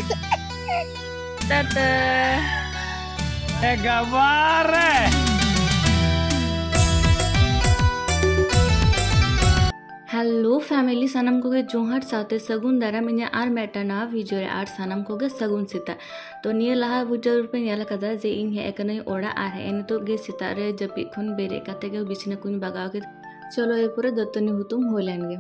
Tata. Gabar. Hello family सानम को जोहार साथे सगुन दाराम इन आर मेटाना वीडियो आर सानम को सगुन सीता तो निये लहा वीडियो पे नेल कदा जे इन हे एकने ओड़ा आर हे नितो गे सीता रे जपि खन बेरे काते गे बिछना कुन बगाव के चलो ए पूरे दत्तनी हुतुम होलेन गे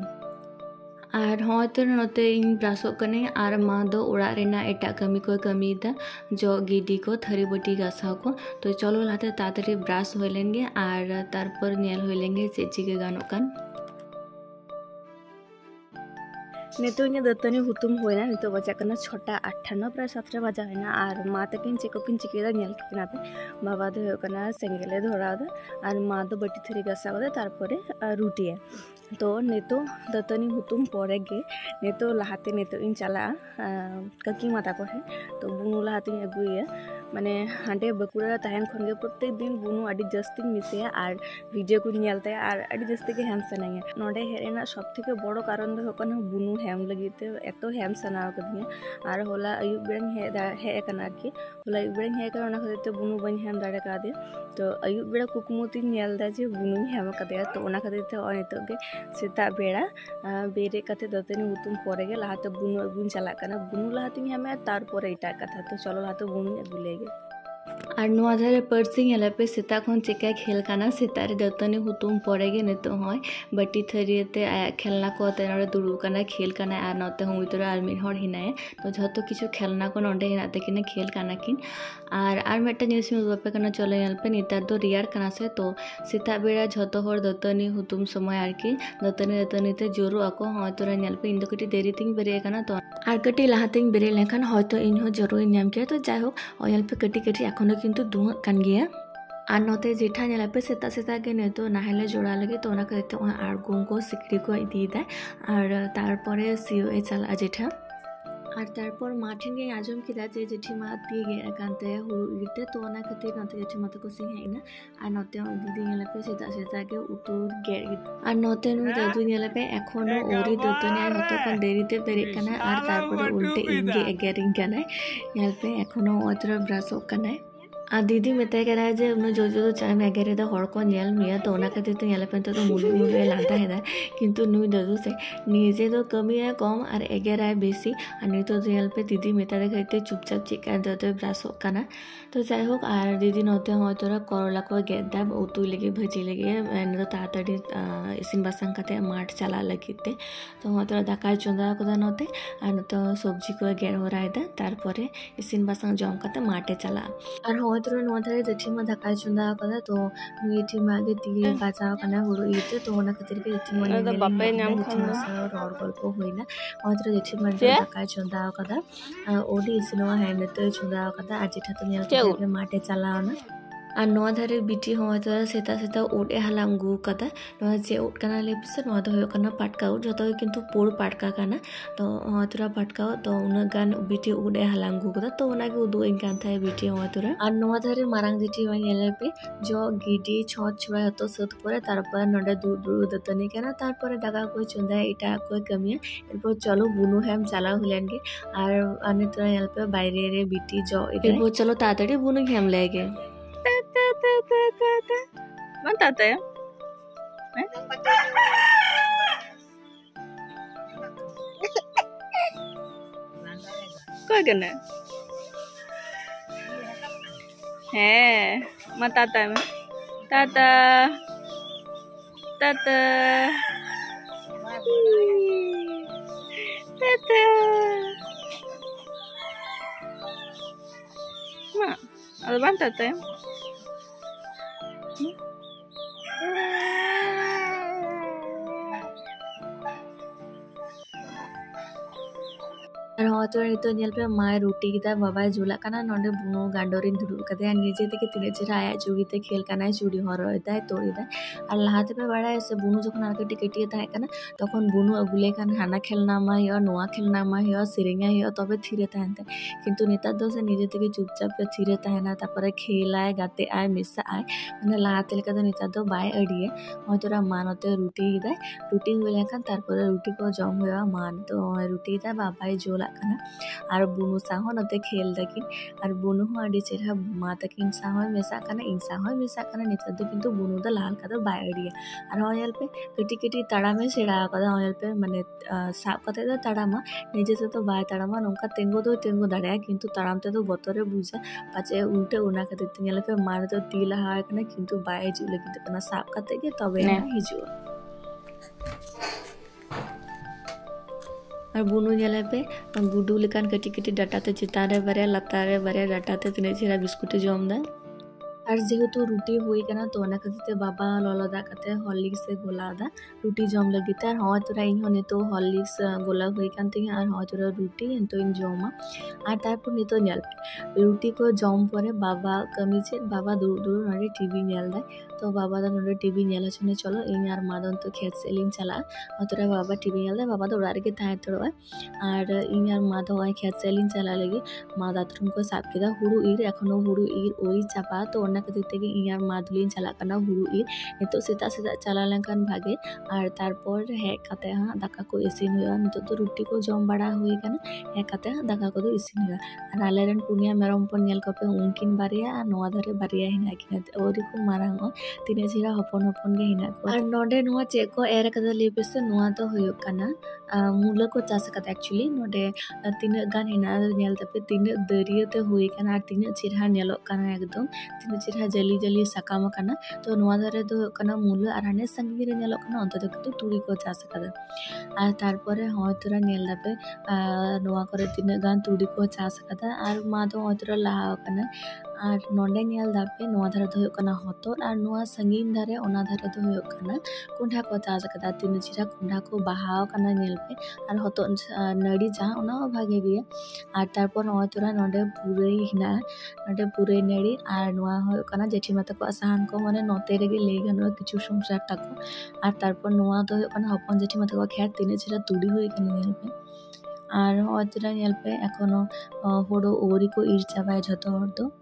और होते नोते इन ब्रासो कने और माँ दो उड़ा रेना एटा कमी को कमीदा जो गिडी को थरी बटी गासा को तो चलो लाते तातरी ब्रास होलेंगे और तारपर नेल होलेंगे चेची के गानो कान नितो इन दत्तनी हुतुम होना नितो बजा करना 6टा 8 प्राय 7टा बजा होना और माँ तकिन चेकिन चिकेदा नेल किनाते बाबा दो होकना सेंगेले धरादा और माँ दो बटी थरी गासा कदे तारपरे रुटी है तो नितो दत्तनी हुतुम परे गे नितो लहाते नितो इन चला ककी माता को है तो बुनु लहाते अगुया माने हांडे बकुड़ा तहन खनगे प्रत्येक दिन बुनु अडी जस्ती मिसे और वीडियो को नेलते और अडी जस्ती के हेम सनागे नोडे हेरेना सबथेके बड़ो कारण दो होकना बुनु हेम लगिते एतो हेम सना कदिया और होला अयुब बेड़ा हे कना कि होला अयुब बेड़ा हे कना खातिर बुनु बन हेम दाड़े का दे तो अयुब बेड़ा कुकुमुती नेलदा जे बुनु हेम कदे तो ओना खातिर ते अनितो गे सेता बेड़ा बेरे कते दतनी हुतुम परे गे लहाते बुनु अगुन चला कना बुनु लहाती हेमे तार परे इटा कथा तो चलो लहाते बुनु अगुले और नुआ धारे पर्सिंग एला पे सेता खन चिका खेल काना सेता रे दतनी हुतुम परे गे नितो होय बटी थरियते आया खेलना को ते नडे दुडु काना खेल काना आर नते हम उतरे आर मिन हर हिनाए तो जतो किछु खेलना को नडे हिनाते किने खेल काना किन आर मेटा जिनिस में बापे काना चले यल पे नितार दो रियार काना से तो सेता बेड़ा जतो हर दतनी हुतुम समय आर की दतनी ते जोरो आको होय तोरा नेल पे इंदो कटी देरी तिंग बेरे काना तो आर कटी लहातिंग बेरे लेखान होयतो इन हो जोरो नाम के तो जाय हो ओयल पे कटी एखोनो किन्तु दुंग कान गया और नोते जेठा नेला पे सेता सेता के नेतो नाहले जोड़ा लगे तो ओना कहते हैं आड़गों को सिकड़ी को दी दा और तारपरे सियो ए चला जेठा और तारपर माठिन के आजम किदा जे जेठीमा ती गे एकांते हुरु इरते तो ओना खातिर नोते जेठीमा तो को सिंहाइना और नोते दीदी नेला पे सेता सेता के उतुर गे और नोते नु दादू नेला पे एखोनो ओरी दतने हतो कन देरीते बेरे कना और तारपर उल्टे इंगे एगेरिंग कना नेल पे एखोनो ओतरा ब्रासो कना आ दीदी मेते करा जे उन जो जो चाय में अगेरे द हर को नेल मिया तो ओना खातिर तो नेल पे तो मुलु मुलु लांता है किंतु नुई ददु से निजे तो कमी है कम और एगेरा है बेसी और नहीं तो नेल पे दीदी मेता देखते चुपचाप चिका दते ब्रास काना तो जाय होक और दीदी नते हो तोरा करला को गेदा उतु लगे भजी लगे एन तो तातड़ी इसिन बासंग कते माठ चला लगिते तो हो तोरा दाका चंदा को नते और तो सब्जी को गेर हो रायदा तारपरे इसिन बासंग जम कते माटे चला और हो तोरा नो धारे जेठीमा दाका चंदा कदा तो नुईठीमा गे ती बाजा कना हुरु इते तो ओना खातिर के जेठीमा ने बापे नाम खना और गल्प होइना हो तोरा जेठीमा दाका चंदा कदा ओडी इसिनो हेनते चंदा कदा आ जेठा तो नेल के माटे चलावना और नोआ धारे बिटी हो तो सेता सेता उड हलाम गु कदा नोआ जे उड कना लेपिसे नोआ दो कना पाटका उड जतो किंतु पोर पाटका कना तो तोरा पाटका तो उन गान बिटी उड हलाम गु कदा तो ओना के उदु इनकान थाय बिटी हो तोरा और नोआ धारे मारांग जेठी वा नेले पे जो गिडी छत छुड़ा हतो सत परे तारपर नडे दू दू दतनी कना तारपर दागा को चंदा इटा को कमिया एरपर चलो बुनु हेम चला हुलेन के और अने तोरा नेल पे बाइरे रे बिटी जो एरपर चलो तातड़ी बुनु हेम लेगे Mantap ya? Kau kena? Mantap ya? Tata, tata, tata. Ma, ada mantap ya? और तो नितो नेल पे माय रोटी गिदा बाबा जुला कना नोंडे बुनो गांडोरिन दुडु कदे निजे ते के तिने चिरा आया जुगीते खेल कना चूड़ी हरो दाय तोड़ी दाय और लहाते पे बड़ा ऐसे बुनो जखन आर कटी कटिए ताहे कना तखन बुनो अगुले खान हाना खेलना मा या नोआ खेलना मा या सिरिंगा या तबे थिरे ताहनते किंतु नेता दो से निजे ते चुपचाप पे थिरे ताहेना तापरे खेलाय गाते आय मिसा आय माने लहाते लेका दो नेता दो बाय अडिए होतरा मानते रोटी गिदा रोटी होले खान तारपरे रोटी को जम होया मान तो रोटी दा बाबाई जोला Khan kana ar bunu saho note khel dakin ar bunu ho adi chera ma takin saho mesa kana in saho mesa kana neta do kintu bunu da lal kada bai idea ar ho yelpe keti keti tadame sera kada ho yelpe mane sab kate da tadama nije se to bai tadama nongka tengo dare kintu taram te do botore buja pache ulte una kate yelpe mar do tila ha kana kintu bai ju lagi kana sab kate ge tobe na hijua और बुनु जले पे गुडू लेकान कटी कटी data ते चितारे बारे लतारे बारे data ते तिने छेरा बिस्कुट जम दा और जेहेतु रुटी हुई कना तो ओना कते बाबा ललदा कते हॉर्लिक्स से गोलादा रुटी जम लगिते और हाँ तोरा इन होने तो हॉर्लिक्स गोला हुई कान तिंग और हाँ तोरा रुटी तो इन जमा और तारपर नितो नेल रुटी को जम परे बाबा कमी छे बाबा दूर दूर नडे टीवी नेल दा तो बाबा दा नडे टीवी नेल छने चलो इन यार मादन तो खेत से लिन चला और तोरा बाबा टीवी नेल दा बाबा तो उड़ा के थाय तोड़ा और इन यार मादो आई खेत से लिन चला लगी मा दातरुम को साफ केदा हुड़ू ईर एखनो हुड़ू ईर ओई चापा तो ओना कते तेगे इयार मादुलिन चला कना हुड़ू ईर नितो सेता सेता चला लेनकान भागे और तारपर हे कते हा दाका को इसिन हुआ नितो तो रुटी को जम बड़ा हुई कना हे कते हा दाका को दो इसिन हुआ और आलेरन पुनिया मेरम पन नेल कपे उनकिन बारिया और नोआ धरे बारिया हिना किना ओरी को मारांग तिने जिरा हपन हपन गे हिना को और नोडे नोआ चे को एर कदा लेपेसे नोआ तो हुयो कना मूला को चास कदा एक्चुअली नोडे तिने गान हिना नेल तपे तिने दरिया ते हुई कना तिने चिरहा नेलो कना एकदम तिने चिरहा जली जली सकाम कना तो नोआ धरे तो कना मूला और हाने संगी रे नेलो कना अंत तक तो तुरी को चास कदा और तारपरे हाँ तोरा नेल दपे नोआ करे तिने गान तुरी को चास कदा और मा दो हाँ तोरा लहा कना और नोंडे नेल दापे नोआ धरे तो कना हतो और नोआ संगीन धरे ओना धरे तो कना कुंडा को चास कदा तिने चिरा कुंडा को बहाव कना नेल पे और हतो नड़ी जा ओना भागे गया और तारपर हाँ तोरा नोंडे पुरई हिना नोंडे पुरई नड़ी और नोआ हो कना जेठी माता को साहान को माने नोते रेगे ले गनो किछु संसार टाको और तारपर नोआ तो कना हपन जेठी माता को खेत तिने चिरा तुड़ी हुई कना नेल पे और हाँ तोरा नेल पे एखोनो होड़ो ओरी को ईर चाबाय झतो हर दो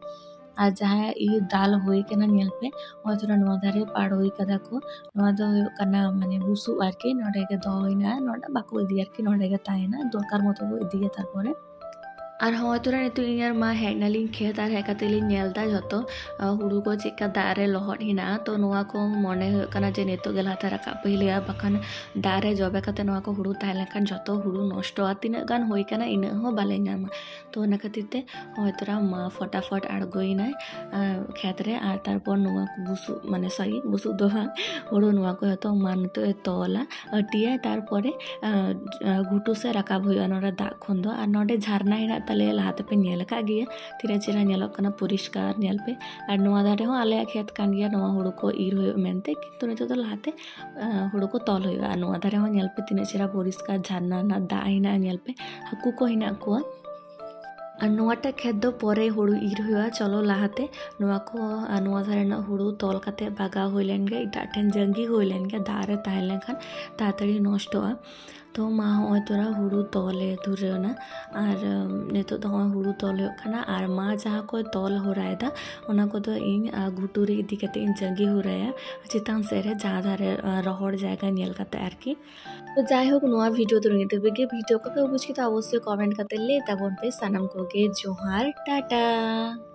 और जहाँ ये दाल हुई कना नेल पे हाँ तोरा नोआ धारे पाड़ हुई कदा को नोआ दो कना माने बुसु आरके नोडे के दोइना नोडा बाको इदी आरके नोडे के तायना दरकार मतो को इदी तारपरे और हाँ तोरा नितो इयार मा हेनाली खेत और हेकातेली नेलदा जतो हुड़ू को चेका दारे लहट हिना तो नोआ को मने कना जे नितो गेला तारा का पहिले बखान दारे जबे कते नोआ को हुड़ू ताहले खान जतो हुड़ू नष्ट आ तिना गान होई कना इना हो बाले नामा तो ना खातिरते हाँ तोरा मा फटाफट आड़गोइना खेत रे और तारपर नोआ को बुसु माने सॉरी बुसु दो हुड़ू नोआ को हतो मान तो तोला टिया तारपरे घुटू से राकाब हुई नोडा दा खंदो और नोडे झरना हिना तले लहाते पे नेल का गया तिरे चिरा नेलो कना परिष्कार नेल पे और नोआ दारे हो आले खेत कान गया नोआ हुड़ू को ईर होयो मेनते किंतु नितो तो लहाते हुड़ू को तल होयो और नोआ दारे हो नेल पे तिने चिरा परिष्कार झरना ना दा हिना नेल पे हाकू को हिना को और नोआटा खेत दो परे हुड़ू ईर हुआ चलो लहाते नोआ को नोआ धारे ना हुड़ू तल काते बागा होइलेन गे इटा ठेन जंगी होइलेन गे दारे ताहलेन खान तातड़ी नष्टोआ तो मा हाँ तोरा हुड़ू तले धुरेना और नितो तो हाँ हुड़ू तल होना और मा जहाँ को तल होरायदा ओना को तो इन घुटू रे इदी कते इन जंगी होराया चितान सेरे जहाँ धारे रहड़ जायगा नेल काते आरकी तो जाय होक नोआ वीडियो तो निते बेगे वीडियो को बुझ के तो अवश्य कमेंट करते ले तबन पे सनम को गे जोहार टाटा।